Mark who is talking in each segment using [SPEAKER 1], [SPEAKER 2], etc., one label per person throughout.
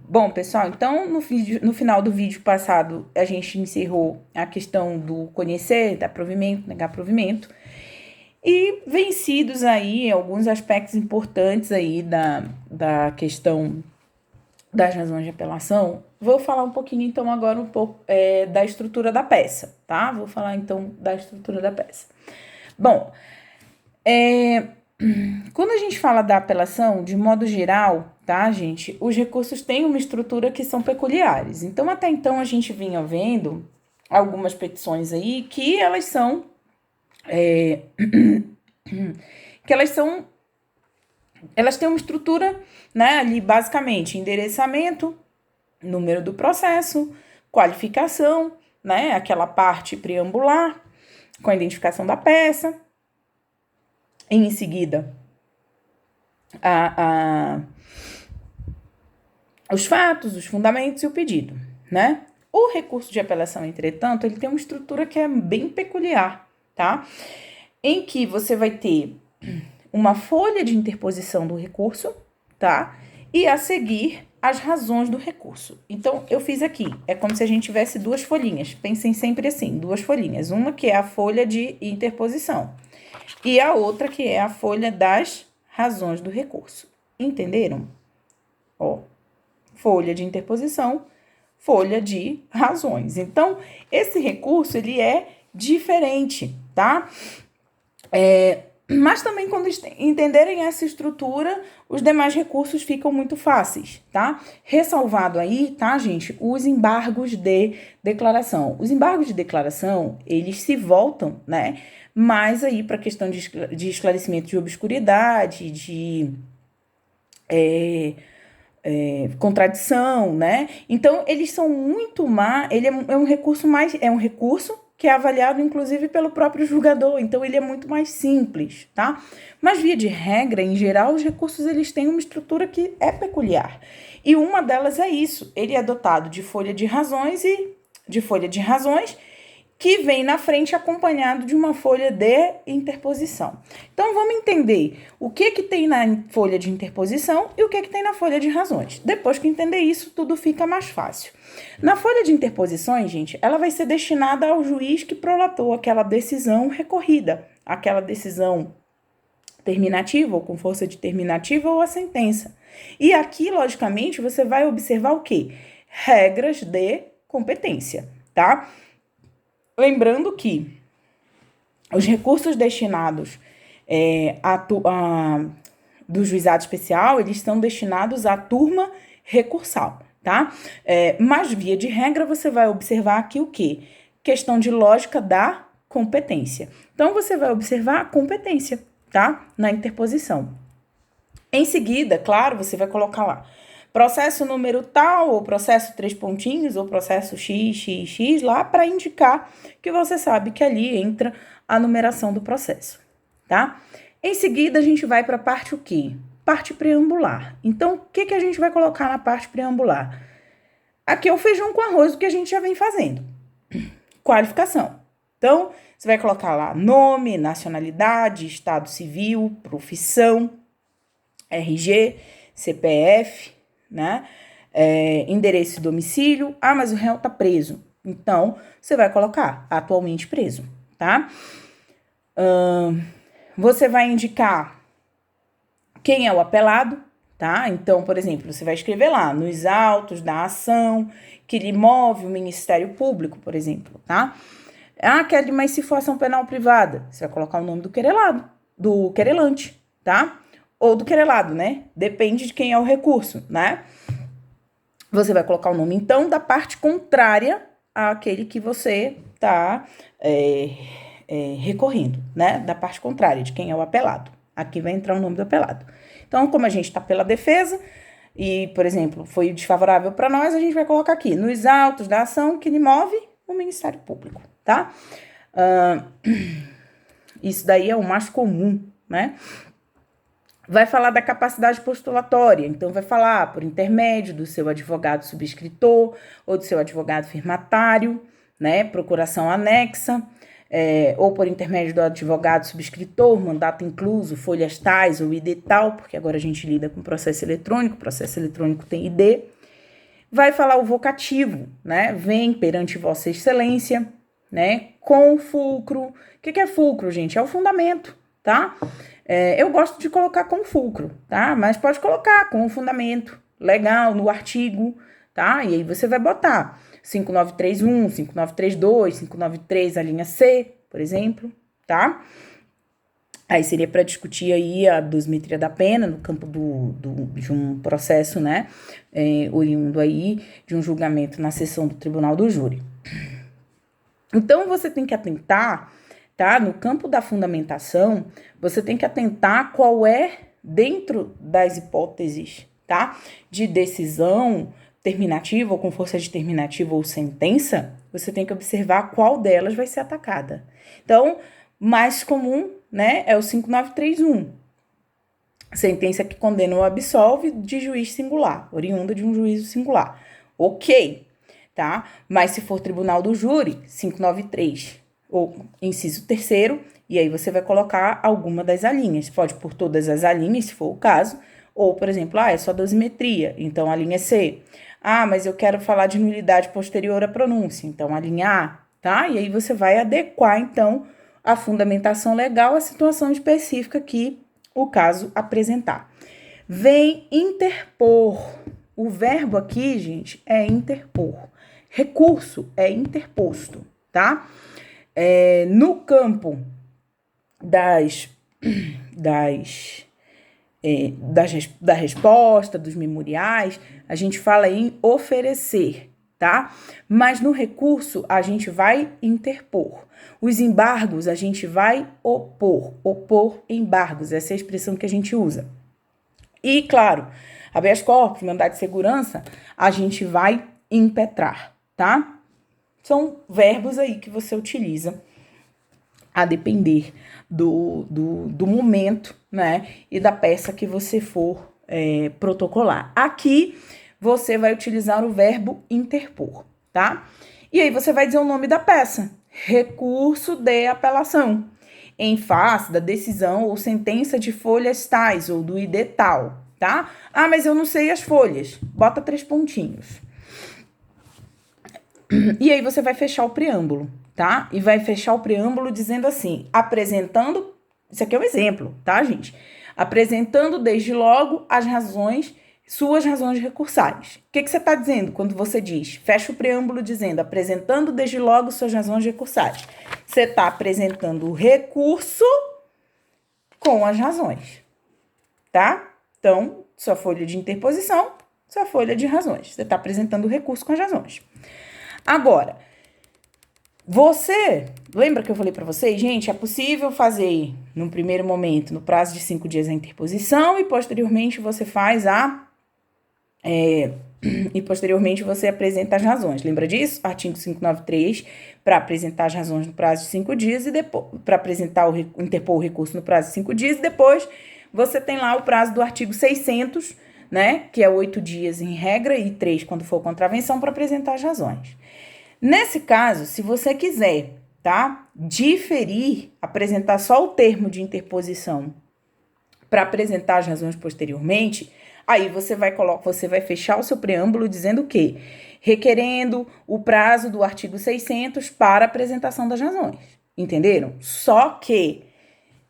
[SPEAKER 1] Bom, pessoal, então no final do vídeo passado a gente encerrou a questão do conhecer, dar provimento, negar provimento, e vencidos aí alguns aspectos importantes aí da questão das razões de apelação, vou falar um pouquinho então agora um pouco da estrutura da peça, tá? Vou falar então da estrutura da peça. Bom, quando a gente fala da apelação, de modo geral, tá, gente, os recursos têm uma estrutura que são peculiares. Então, até então, a gente vinha vendo algumas petições aí que elas são. Que elas são. Elas têm uma estrutura, né, ali basicamente endereçamento, número do processo, qualificação, né, aquela parte preambular, com a identificação da peça. Em seguida, os fatos, os fundamentos e o pedido, né? O recurso de apelação, entretanto, ele tem uma estrutura que é bem peculiar, tá? Em que você vai ter uma folha de interposição do recurso, tá? E a seguir, as razões do recurso. Então, eu fiz aqui, é como se a gente tivesse duas folhinhas. Pensem sempre assim, duas folhinhas. Uma que é a folha de interposição e a outra que é a folha das razões do recurso. Entenderam? Ó, folha de interposição, folha de razões. Então, esse recurso, ele é diferente, tá? Mas também quando entenderem essa estrutura, os demais recursos ficam muito fáceis, tá? Ressalvado aí, tá, gente, os embargos de declaração. Os embargos de declaração, eles se voltam, né, mais aí para a questão de esclarecimento de obscuridade, de contradição, né? Então, eles são muito mais. Ele é um recurso mais. É um recurso que é avaliado, inclusive, pelo próprio julgador. Então, ele é muito mais simples, tá? Mas, via de regra, em geral, os recursos eles têm uma estrutura que é peculiar. E uma delas é isso. Ele é dotado de folha de razões que vem na frente acompanhado de uma folha de interposição. Então, vamos entender o que tem na folha de interposição e o que tem na folha de razões. Depois que entender isso, tudo fica mais fácil. Na folha de interposições, gente, ela vai ser destinada ao juiz que prolatou aquela decisão recorrida, aquela decisão terminativa ou com força determinativa ou a sentença. E aqui, logicamente, você vai observar o quê? Regras de competência, tá? Lembrando que os recursos destinados do juizado especial, eles estão destinados à turma recursal, tá? Mas, via de regra, você vai observar aqui o quê? Questão de lógica da competência. Então, você vai observar a competência, tá? Na interposição. Em seguida, claro, você vai colocar lá processo número tal, ou processo 3 pontinhos, ou processo XXX, lá para indicar que você sabe que ali entra a numeração do processo, tá? Em seguida, a gente vai para a parte o quê? Parte preambular. Então, o que a gente vai colocar na parte preambular? Aqui é o feijão com arroz, o que a gente já vem fazendo. Qualificação. Então, você vai colocar lá nome, nacionalidade, estado civil, profissão, RG, CPF, né? Endereço e domicílio. Ah, mas o réu tá preso. Então, você vai colocar atualmente preso, tá? Você vai indicar quem é o apelado, tá? Então, por exemplo, você vai escrever lá nos autos da ação que lhe move o Ministério Público, por exemplo, tá? Ah, quer mais se for ação penal privada. Você vai colocar o nome do querelado, do querelante, tá? Ou do querelado, né? Depende de quem é o recurso, né? Você vai colocar o nome, então, da parte contrária àquele que você está recorrendo, né? Da parte contrária, de quem é o apelado. Aqui vai entrar o nome do apelado. Então, como a gente está pela defesa e, por exemplo, foi desfavorável para nós, a gente vai colocar aqui, nos autos da ação que lhe move o Ministério Público, tá? Isso daí é o mais comum, né? Vai falar da capacidade postulatória, então vai falar por intermédio do seu advogado subscritor ou do seu advogado firmatário, né? Procuração anexa. ou por intermédio do advogado subscritor, mandato incluso, folhas tais ou ID tal, porque agora a gente lida com processo eletrônico tem ID, vai falar o vocativo, né? Vem perante Vossa Excelência, né? Com fulcro. O que é fulcro, gente? É o fundamento, tá? Eu gosto de colocar com fulcro, tá? Mas pode colocar com o fundamento legal no artigo, tá? E aí você vai botar 5931, 5932, 593, a linha C, por exemplo, tá? Aí seria para discutir aí a dosimetria da pena no campo de um processo, né, oriundo aí de um julgamento na sessão do tribunal do júri. Então, você tem que atentar, tá, no campo da fundamentação, você tem que atentar qual é, dentro das hipóteses, tá, de decisão terminativa ou com força determinativa ou sentença, você tem que observar qual delas vai ser atacada. Então, mais comum, né, é o 5931. Sentença que condena ou absolve de juiz singular, oriunda de um juízo singular. Ok, tá? Mas se for tribunal do júri, 593, ou inciso terceiro, e aí você vai colocar alguma das alíneas. Pode por todas as alíneas, se for o caso, ou, por exemplo, é só dosimetria, então a linha C. Mas eu quero falar de nulidade posterior à pronúncia, então a linha A, tá? E aí você vai adequar, então, a fundamentação legal à situação específica que o caso apresentar. Vem interpor. O verbo aqui, gente, é interpor. Recurso é interposto, tá? No campo da resposta, dos memoriais, a gente fala em oferecer, tá? Mas no recurso, a gente vai interpor. Os embargos, a gente vai opor embargos, essa é a expressão que a gente usa. E, claro, habeas corpus, mandado de segurança, a gente vai impetrar, tá? São verbos aí que você utiliza a depender do momento, né, e da peça que você for protocolar. Aqui, você vai utilizar o verbo interpor, tá? E aí, você vai dizer o nome da peça. Recurso de apelação. Em face da decisão ou sentença de folhas tais ou do ID tal, tá? Mas eu não sei as folhas. Bota 3 pontinhos. E aí, você vai fechar o preâmbulo, tá? E vai fechar o preâmbulo dizendo assim, apresentando, isso aqui é um exemplo, tá, gente? Apresentando desde logo as razões, suas razões recursais. O que você está dizendo quando você diz, fecha o preâmbulo dizendo, apresentando desde logo suas razões recursais? Você está apresentando o recurso com as razões, tá? Então, sua folha de interposição, sua folha de razões. Você está apresentando o recurso com as razões. Agora, lembra que eu falei para vocês, gente, é possível fazer, num primeiro momento, no prazo de 5 dias a interposição e posteriormente você faz e posteriormente você apresenta as razões. Lembra disso? Artigo 593, para apresentar as razões no prazo de 5 dias e depois, para interpor o recurso no prazo de 5 dias e depois você tem lá o prazo do artigo 600, né, que é 8 dias em regra e 3 quando for contravenção para apresentar as razões. Nesse caso, se você quiser, tá, diferir, apresentar só o termo de interposição para apresentar as razões posteriormente, aí você vai fechar o seu preâmbulo dizendo o quê? Requerendo o prazo do artigo 600 para apresentação das razões. Entenderam? Só que,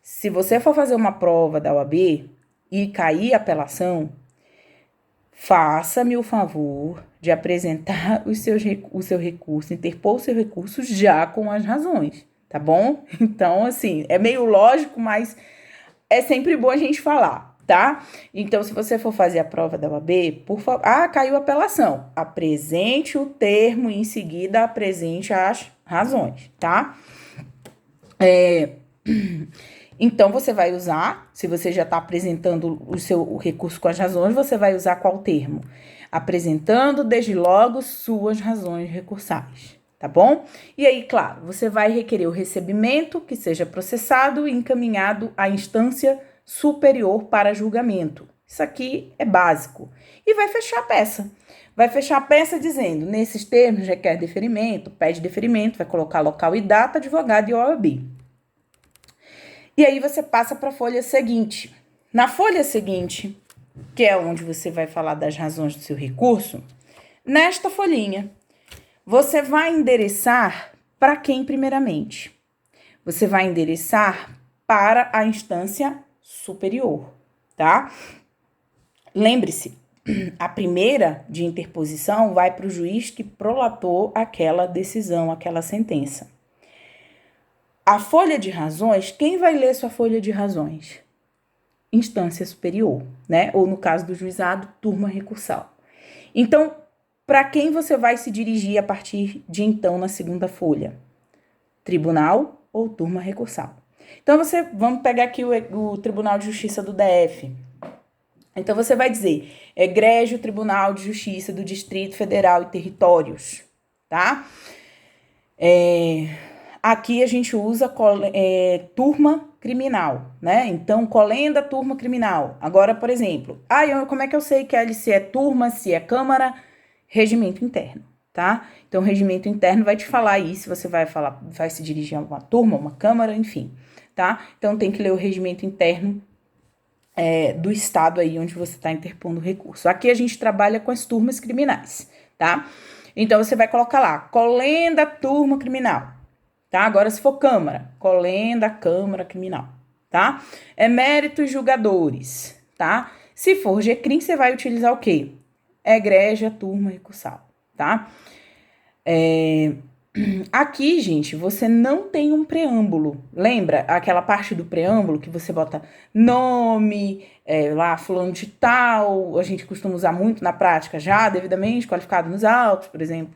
[SPEAKER 1] se você for fazer uma prova da OAB e cair a apelação, faça-me o favor de apresentar o seu recurso, interpor o seu recurso já com as razões, tá bom? Então, assim, é meio lógico, mas é sempre bom a gente falar, tá? Então, se você for fazer a prova da OAB, por favor... caiu a apelação. Apresente o termo e em seguida apresente as razões, tá? Então, você vai usar, se você já está apresentando o recurso com as razões, você vai usar qual termo? Apresentando, desde logo, suas razões recursais, tá bom? E aí, claro, você vai requerer o recebimento que seja processado e encaminhado à instância superior para julgamento. Isso aqui é básico. e vai fechar a peça. Vai fechar a peça dizendo, nesses termos, requer deferimento, pede deferimento, vai colocar local e data, advogado e OAB. E aí você passa para a folha seguinte. Na folha seguinte, que é onde você vai falar das razões do seu recurso, nesta folhinha, você vai endereçar para quem primeiramente? Você vai endereçar para a instância superior, tá? Lembre-se, a primeira de interposição vai para o juiz que prolatou aquela decisão, aquela sentença. A folha de razões, quem vai ler sua folha de razões? Instância superior, né? Ou no caso do juizado, turma recursal. Então, para quem você vai se dirigir a partir de então na segunda folha? Tribunal ou turma recursal? Então, vamos pegar aqui o Tribunal de Justiça do DF. Então, você vai dizer, egrégio Tribunal de Justiça do Distrito Federal e Territórios, tá? Aqui a gente usa turma criminal, né? Então, colenda, turma criminal. Agora, por exemplo, como é que eu sei que a LC é turma, se é câmara? Regimento interno, tá? Então, o regimento interno vai te falar aí se você vai se dirigir a uma turma, uma câmara, enfim, tá? Então, tem que ler o regimento interno do estado aí onde você está interpondo o recurso. Aqui a gente trabalha com as turmas criminais, tá? Então, você vai colocar lá, colenda, turma criminal, tá? Agora, se for câmara, colenda, câmara criminal, tá? Eméritos julgadores, tá? Se for GCRIM, você vai utilizar o quê? Egrégia, turma recursal, tá? Aqui, gente, você não tem um preâmbulo. Lembra aquela parte do preâmbulo que você bota nome, lá, fulano de tal, a gente costuma usar muito na prática já, devidamente qualificado nos autos, por exemplo,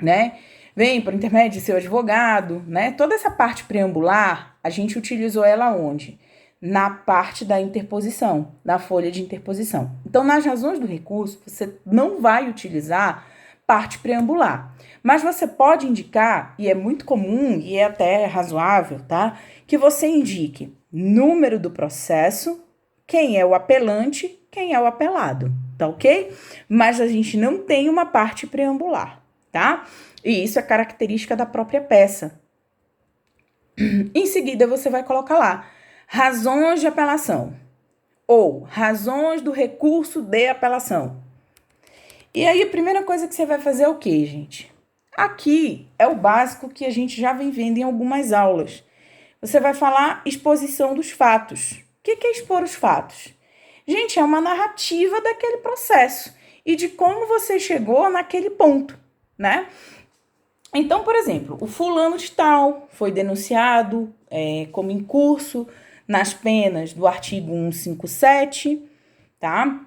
[SPEAKER 1] né? Vem por intermédio de seu advogado, né? Toda essa parte preambular, a gente utilizou ela onde? Na parte da interposição, na folha de interposição. Então, nas razões do recurso, você não vai utilizar parte preambular, mas você pode indicar, e é muito comum e é até razoável, tá? Que você indique número do processo, quem é o apelante, quem é o apelado, tá ok? Mas a gente não tem uma parte preambular, tá? E isso é característica da própria peça. Em seguida, você vai colocar lá razões de apelação ou razões do recurso de apelação. E aí, a primeira coisa que você vai fazer é o quê, gente? Aqui é o básico que a gente já vem vendo em algumas aulas. Você vai falar exposição dos fatos. O que é expor os fatos? Gente, é uma narrativa daquele processo e de como você chegou naquele ponto, né? Então, por exemplo, o fulano de tal foi denunciado como incurso nas penas do artigo 157, tá?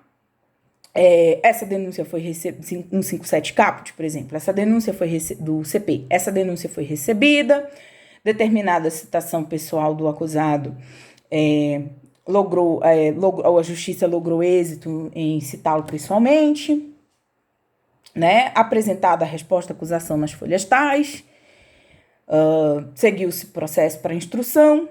[SPEAKER 1] Essa denúncia foi recebida, 157 caput, por exemplo, essa denúncia foi do CP, essa denúncia foi recebida, determinada citação pessoal do acusado, a justiça logrou êxito em citá-lo pessoalmente, né? Apresentada a resposta à acusação nas folhas tais, seguiu-se processo para instrução.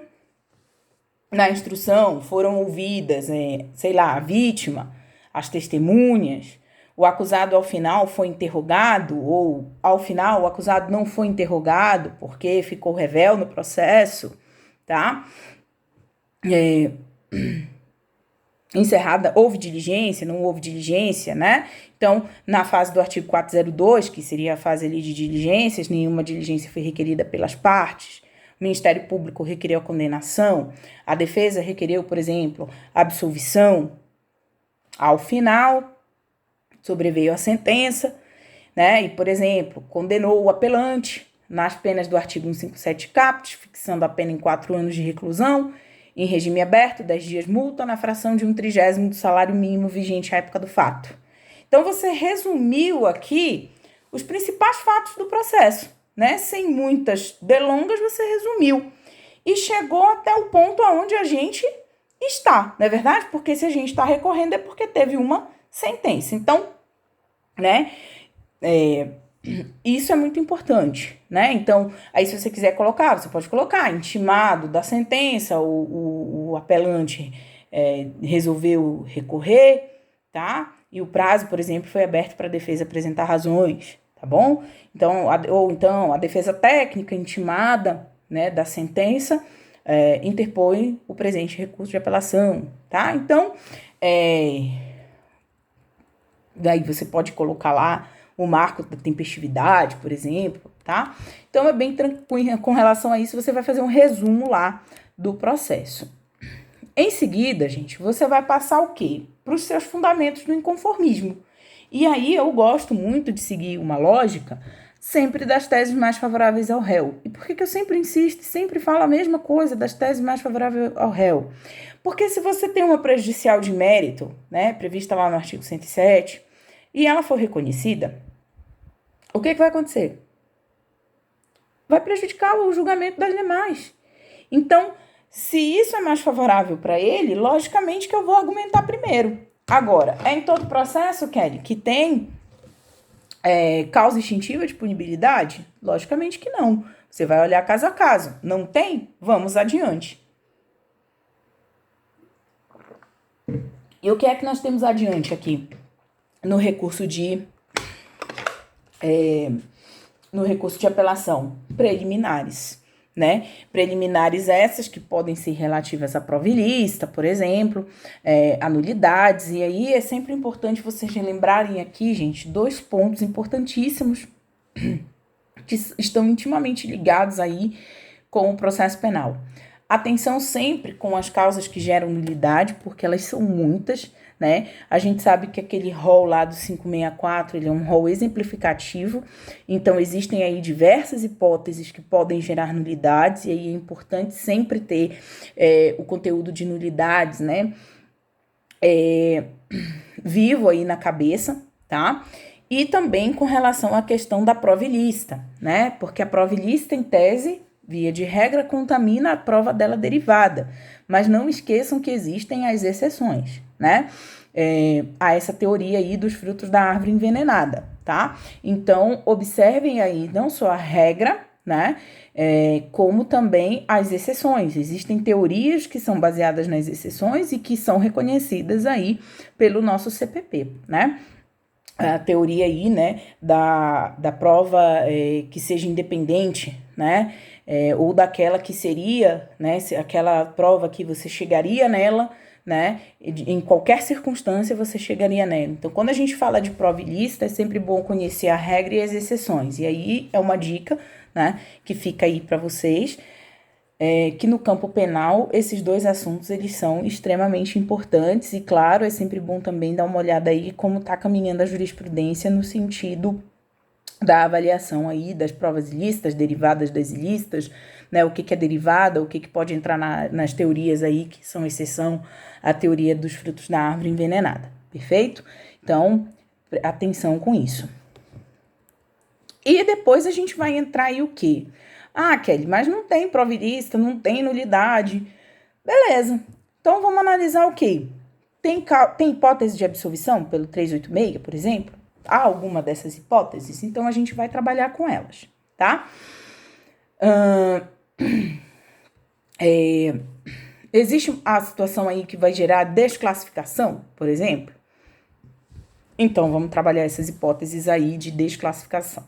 [SPEAKER 1] Na instrução foram ouvidas, a vítima, as testemunhas, o acusado ao final foi interrogado, ou ao final o acusado não foi interrogado porque ficou revel no processo, tá? Encerrada, houve diligência, não houve diligência, né? Então, na fase do artigo 402, que seria a fase ali de diligências, nenhuma diligência foi requerida pelas partes. O Ministério Público requereu a condenação, a defesa requereu, por exemplo, a absolvição. Ao final, sobreveio a sentença, né? E, por exemplo, condenou o apelante nas penas do artigo 157 caput, fixando a pena em 4 anos de reclusão, em regime aberto, 10 dias multa, na fração de 1/30 do salário mínimo vigente à época do fato. Então, você resumiu aqui os principais fatos do processo, né? Sem muitas delongas, você resumiu. E chegou até o ponto onde a gente está, não é verdade? Porque se a gente está recorrendo é porque teve uma sentença. Então, né? Isso é muito importante, né? Então, aí se você quiser colocar, você pode colocar intimado da sentença, o apelante resolveu recorrer, tá? E o prazo, por exemplo, foi aberto para a defesa apresentar razões, tá bom? Então, ou então, a defesa técnica intimada, né, da sentença, interpõe o presente recurso de apelação, tá? Então, daí você pode colocar lá o marco da tempestividade, por exemplo, tá? Então, é bem tranquilo com relação a isso, você vai fazer um resumo lá do processo. Em seguida, gente, você vai passar o quê? Para os seus fundamentos do inconformismo. E aí eu gosto muito de seguir uma lógica sempre das teses mais favoráveis ao réu. E por que eu sempre insisto, sempre falo a mesma coisa das teses mais favoráveis ao réu? Porque se você tem uma prejudicial de mérito, né, prevista lá no artigo 107, e ela for reconhecida, o que vai acontecer? Vai prejudicar o julgamento das demais. Então, se isso é mais favorável para ele, logicamente que eu vou argumentar primeiro. Agora, é em todo processo, Kelly, que tem causa extintiva de punibilidade? Logicamente que não. Você vai olhar caso a caso. Não tem? Vamos adiante. E o que é que nós temos adiante aqui? No recurso de apelação, preliminares, né? Preliminares essas que podem ser relativas à prova ilícita, por exemplo, a nulidades, e aí é sempre importante vocês relembrarem aqui, gente, 2 pontos importantíssimos que estão intimamente ligados aí com o processo penal. Atenção sempre com as causas que geram nulidade, porque elas são muitas, né? A gente sabe que aquele rol lá do 564, ele é um rol exemplificativo, então existem aí diversas hipóteses que podem gerar nulidades, e aí é importante sempre ter o conteúdo de nulidades, né? Vivo aí na cabeça, tá? E também com relação à questão da prova ilícita, né? Porque a prova ilícita, em tese, via de regra, contamina a prova dela derivada. Mas não esqueçam que existem as exceções, né? A essa teoria aí dos frutos da árvore envenenada, tá? Então, observem aí não só a regra, né? Como também as exceções. Existem teorias que são baseadas nas exceções e que são reconhecidas aí pelo nosso CPP, né? A teoria aí, né, da prova que seja independente, né, ou daquela que seria, né, aquela prova que você chegaria nela, né, em qualquer circunstância você chegaria nela. Então, quando a gente fala de prova ilícita, é sempre bom conhecer a regra e as exceções. E aí é uma dica, né, que fica aí para vocês, que no campo penal, esses 2 assuntos, eles são extremamente importantes e, claro, é sempre bom também dar uma olhada aí como está caminhando a jurisprudência no sentido da avaliação aí das provas ilícitas, derivadas das ilícitas, né, o que é derivada, o que pode entrar nas teorias aí que são exceção à teoria dos frutos da árvore envenenada, perfeito? Então, atenção com isso. E depois a gente vai entrar aí o quê? Ah, Kelly, mas não tem prova ilícita, não tem nulidade. Beleza. Então, vamos analisar o quê? Tem hipótese de absolvição pelo 386, por exemplo? Há alguma dessas hipóteses? Então, a gente vai trabalhar com elas, tá? Existe a situação aí que vai gerar desclassificação, por exemplo? Então, vamos trabalhar essas hipóteses aí de desclassificação.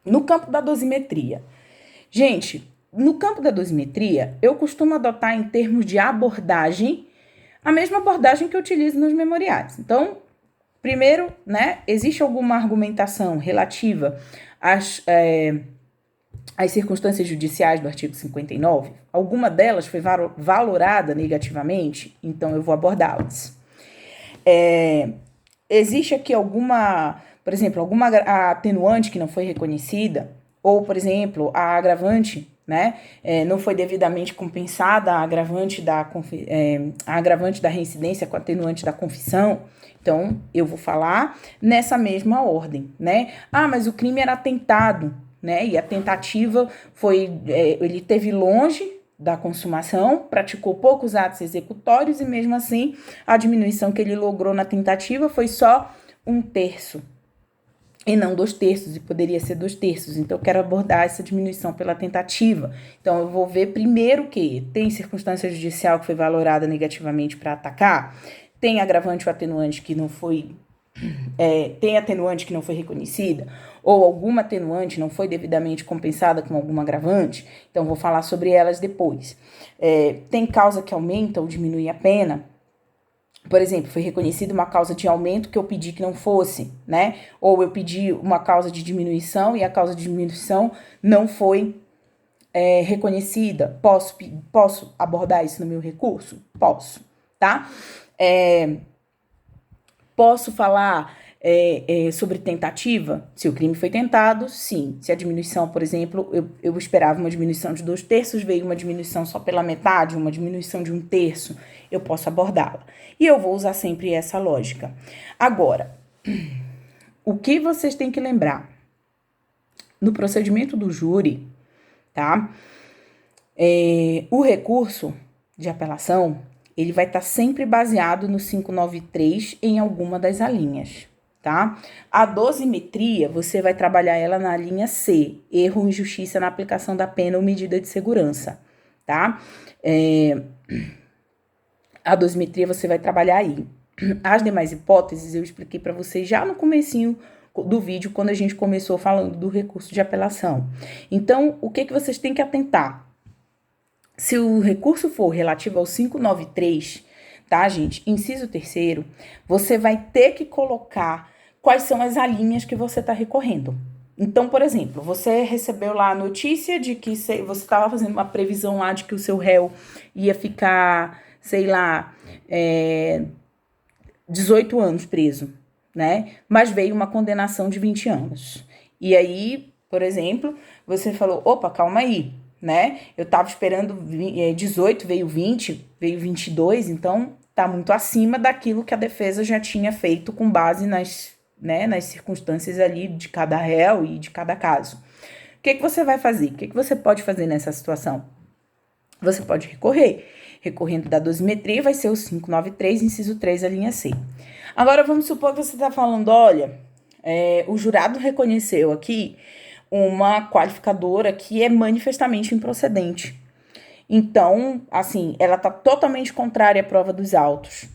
[SPEAKER 1] No campo da dosimetria. Gente, no campo da dosimetria, eu costumo adotar em termos de abordagem a mesma abordagem que eu utilizo nos memoriais. Então, primeiro, né, existe alguma argumentação relativa às circunstâncias judiciais do artigo 59? Alguma delas foi valorada negativamente? Então, eu vou abordá-las. Existe aqui alguma, por exemplo, alguma atenuante que não foi reconhecida? Ou, por exemplo, a agravante, né, não foi devidamente compensada, a agravante da reincidência com a atenuante da confissão. Então, eu vou falar nessa mesma ordem, né? Ah, mas o crime era tentado, né? E a tentativa foi, ele esteve longe da consumação, praticou poucos atos executórios e mesmo assim a diminuição que ele logrou na tentativa foi só 1/3 e não 2/3, e poderia ser 2/3. Então, eu quero abordar essa diminuição pela tentativa. Então, eu vou ver primeiro que tem circunstância judicial que foi valorada negativamente para atacar? tem agravante ou atenuante que não foi... tem atenuante que não foi reconhecida, ou alguma atenuante não foi devidamente compensada com algum agravante, então vou falar sobre elas depois. Tem causa que aumenta ou diminui a pena. Por exemplo, foi reconhecida uma causa de aumento que eu pedi que não fosse, né? Ou eu pedi uma causa de diminuição e a causa de diminuição não foi reconhecida. Posso abordar isso no meu recurso? Posso, tá? Posso falar sobre tentativa? Se o crime foi tentado, sim. Se a diminuição, por exemplo, eu esperava uma diminuição de 2/3, veio uma diminuição só pela metade, uma diminuição de 1/3, eu posso abordá-la. E eu vou usar sempre essa lógica. Agora, o que vocês têm que lembrar? No procedimento do júri, tá? O recurso de apelação, ele vai estar sempre baseado no 593 em alguma das alíneas, tá? A dosimetria, você vai trabalhar ela na linha C, erro ou injustiça na aplicação da pena ou medida de segurança, tá? A dosimetria você vai trabalhar aí. As demais hipóteses eu expliquei para vocês já no comecinho do vídeo, quando a gente começou falando do recurso de apelação. Então, o que vocês têm que atentar? Se o recurso for relativo ao 593, tá, gente? Inciso 3º, você vai ter que colocar quais são as alíneas que você está recorrendo. Então, por exemplo, você recebeu lá a notícia de que você estava fazendo uma previsão lá de que o seu réu ia ficar, sei lá, 18 anos preso, né? Mas veio uma condenação de 20 anos. E aí, por exemplo, você falou, opa, calma aí, né? Eu tava esperando 18, veio 20, veio 22, então tá muito acima daquilo que a defesa já tinha feito com base nas circunstâncias ali de cada réu e de cada caso. O que você vai fazer? O que você pode fazer nessa situação? Você pode recorrer. Recorrendo da dosimetria vai ser o 593, inciso 3, a linha C. Agora, vamos supor que você está falando, olha, o jurado reconheceu aqui uma qualificadora que é manifestamente improcedente. Então, assim, ela está totalmente contrária à prova dos autos.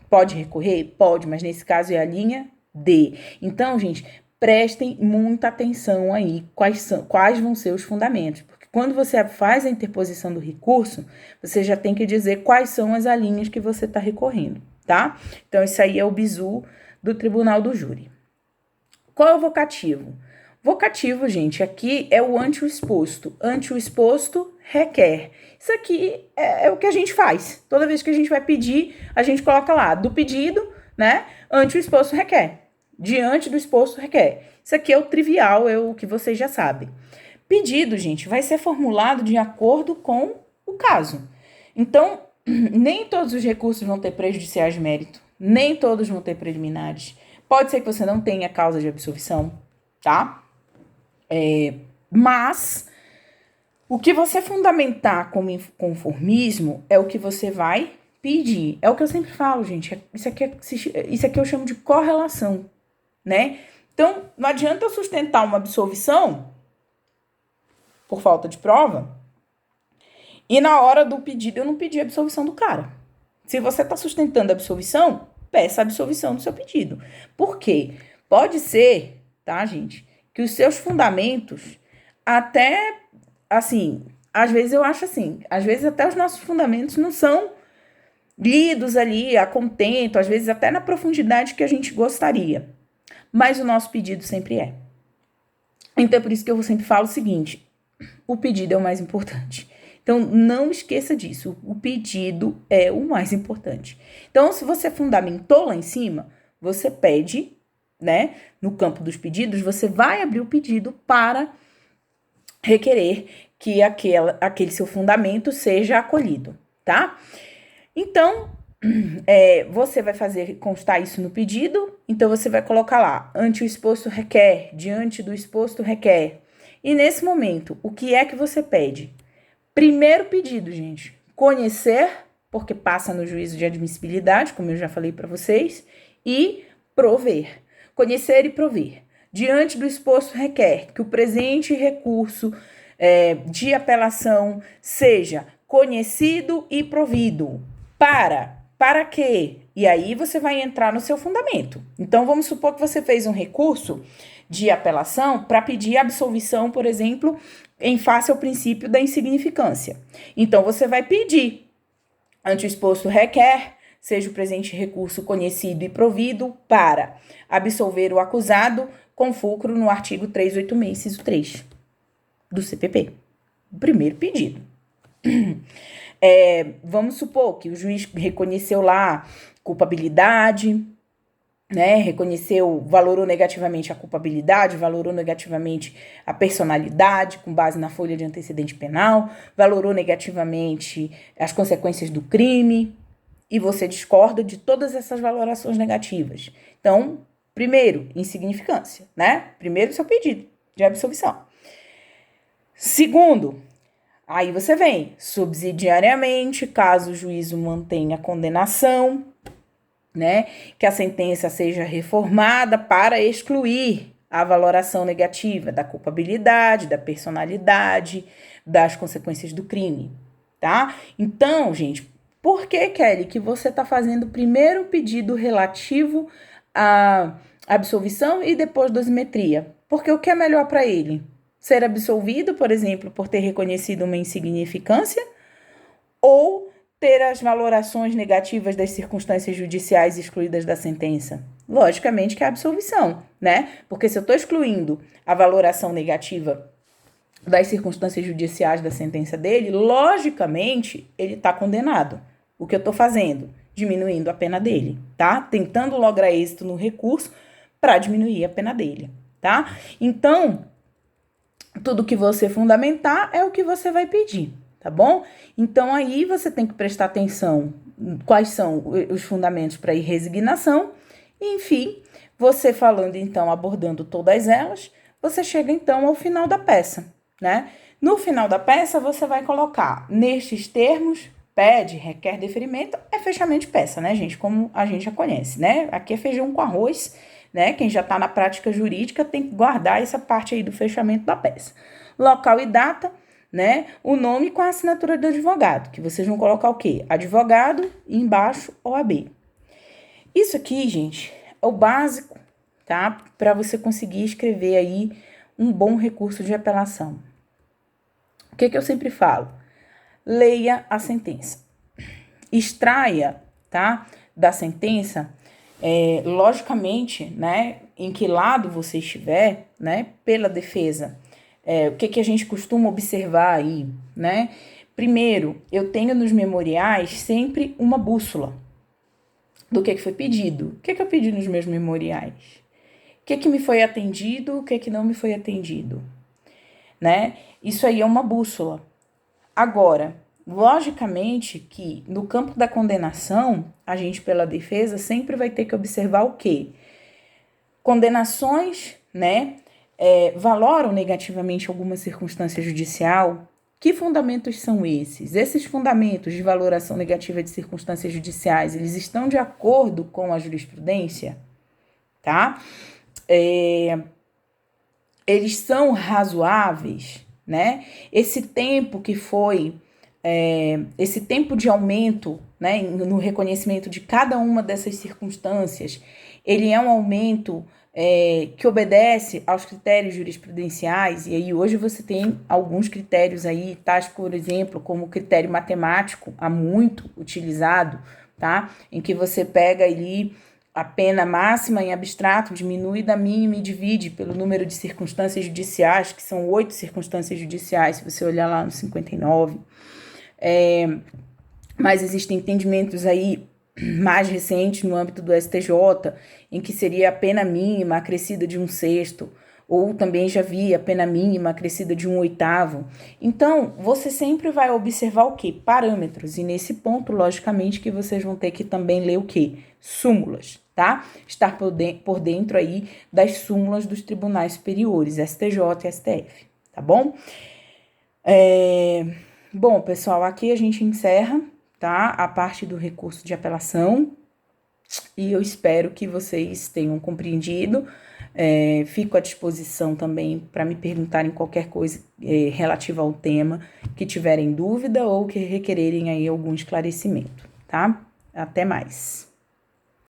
[SPEAKER 1] Pode recorrer? Pode, mas nesse caso é a linha D. Então, gente, prestem muita atenção aí quais vão ser os fundamentos. Porque quando você faz a interposição do recurso, você já tem que dizer quais são as alíneas que você está recorrendo, tá? Então, isso aí é o bizu do Tribunal do Júri. Qual é o vocativo? Vocativo, gente, aqui é o ante o exposto. Ante o exposto, requer. Isso aqui é o que a gente faz. Toda vez que a gente vai pedir, a gente coloca lá, do pedido, né? Ante o exposto, requer. Diante do exposto, requer. Isso aqui é o trivial, é o que vocês já sabem. Pedido, gente, vai ser formulado de acordo com o caso. Então, nem todos os recursos vão ter prejudiciais de mérito, nem todos vão ter preliminares. Pode ser que você não tenha causa de absolvição, tá? Mas o que você fundamentar como conformismo é o que você vai pedir. É o que eu sempre falo, gente. Isso aqui eu chamo de correlação, né? Então, não adianta eu sustentar uma absolvição por falta de prova e na hora do pedido eu não pedir a absolvição do cara. Se você está sustentando a absolvição, peça a absolvição do seu pedido. Por quê? Pode ser, tá, gente, que os seus fundamentos até, assim, às vezes eu acho assim, às vezes até os nossos fundamentos não são lidos ali a contento, às vezes até na profundidade que a gente gostaria. Mas o nosso pedido sempre é. Então é por isso que eu sempre falo o seguinte, o pedido é o mais importante. Então, não esqueça disso, o pedido é o mais importante. Então, se você fundamentou lá em cima, você pede, né, no campo dos pedidos, você vai abrir o pedido para requerer que aquele seu fundamento seja acolhido, tá? Então, você vai fazer constar isso no pedido, então você vai colocar lá, ante o exposto requer, diante do exposto requer. E nesse momento, o que é que você pede? Primeiro pedido, gente, conhecer, porque passa no juízo de admissibilidade, como eu já falei para vocês, e prover. Conhecer e prover. Diante do exposto requer que o presente recurso de apelação seja conhecido e provido para Para quê? E aí você vai entrar no seu fundamento. Então, vamos supor que você fez um recurso de apelação para pedir absolvição, por exemplo, em face ao princípio da insignificância. Então, você vai pedir, ante o exposto requer, seja o presente recurso conhecido e provido para absolver o acusado com fulcro no artigo 386, inciso 3 do CPP. O primeiro pedido. Vamos supor que o juiz reconheceu lá culpabilidade, né? Reconheceu, valorou negativamente a culpabilidade, valorou negativamente a personalidade, com base na folha de antecedente penal, valorou negativamente as consequências do crime, e você discorda de todas essas valorações negativas. Então, primeiro, insignificância, né? Primeiro, seu pedido de absolvição. Segundo, aí você vem, subsidiariamente, caso o juízo mantenha a condenação, né, que a sentença seja reformada para excluir a valoração negativa da culpabilidade, da personalidade, das consequências do crime, tá? Então, gente, por que, Kelly, que você está fazendo primeiro o pedido relativo à absolvição e depois dosimetria? Porque o que é melhor para ele? Ser absolvido, por exemplo, por ter reconhecido uma insignificância, ou ter as valorações negativas das circunstâncias judiciais excluídas da sentença? Logicamente que é a absolvição, né? Porque se eu estou excluindo a valoração negativa das circunstâncias judiciais da sentença dele, logicamente ele está condenado. O que eu estou fazendo? Diminuindo a pena dele, tá? Tentando lograr êxito no recurso para diminuir a pena dele, tá? Então, tudo que você fundamentar é o que você vai pedir, tá bom? Então, aí você tem que prestar atenção quais são os fundamentos para ir resignação. E, enfim, você falando, então, abordando todas elas, você chega, então, ao final da peça, né? No final da peça, você vai colocar nestes termos, pede, requer deferimento, é fechamento de peça, né, gente? Como a gente já conhece, né? Aqui é feijão com arroz, né? Quem já está na prática jurídica tem que guardar essa parte aí do fechamento da peça. Local e data, né? O nome com a assinatura do advogado, que vocês vão colocar o quê? Advogado e embaixo OAB. Isso aqui, gente, é o básico, tá? Para você conseguir escrever aí um bom recurso de apelação. O que eu sempre falo? Leia a sentença. Extraia, tá? Da sentença, logicamente, né? Em que lado você estiver, né? Pela defesa. O que a gente costuma observar aí, né? Primeiro, eu tenho nos memoriais sempre uma bússola do que foi pedido. O que eu pedi nos meus memoriais? O que me foi atendido, o que não me foi atendido, né? Isso aí é uma bússola. Agora, logicamente que no campo da condenação, a gente pela defesa sempre vai ter que observar o quê? Condenações, né? Valoram negativamente alguma circunstância judicial. Que fundamentos são esses? Esses fundamentos de valoração negativa de circunstâncias judiciais, eles estão de acordo com a jurisprudência? Tá? Eles são razoáveis, né? Esse tempo que foi, esse tempo de aumento, né, no reconhecimento de cada uma dessas circunstâncias, ele é um aumento que obedece aos critérios jurisprudenciais, e aí hoje você tem alguns critérios aí, tais, por exemplo, como o critério matemático, há muito utilizado, tá? Em que você pega ali a pena máxima em abstrato, diminui da mínima e divide pelo número de circunstâncias judiciais, que são 8 circunstâncias judiciais, se você olhar lá no 59. Mas existem entendimentos aí mais recentes no âmbito do STJ, em que seria a pena mínima acrescida de 1/6, ou também já vi a pena mínima acrescida de 1/8. Então, você sempre vai observar o quê? Parâmetros. E nesse ponto, logicamente, que vocês vão ter que também ler o quê? Súmulas, tá? Estar por dentro aí das súmulas dos tribunais superiores, STJ e STF, tá bom? Bom, pessoal, aqui a gente encerra, tá? A parte do recurso de apelação. E eu espero que vocês tenham compreendido. Fico à disposição também para me perguntarem qualquer coisa relativa ao tema que tiverem dúvida ou que requererem aí algum esclarecimento, tá? Até mais.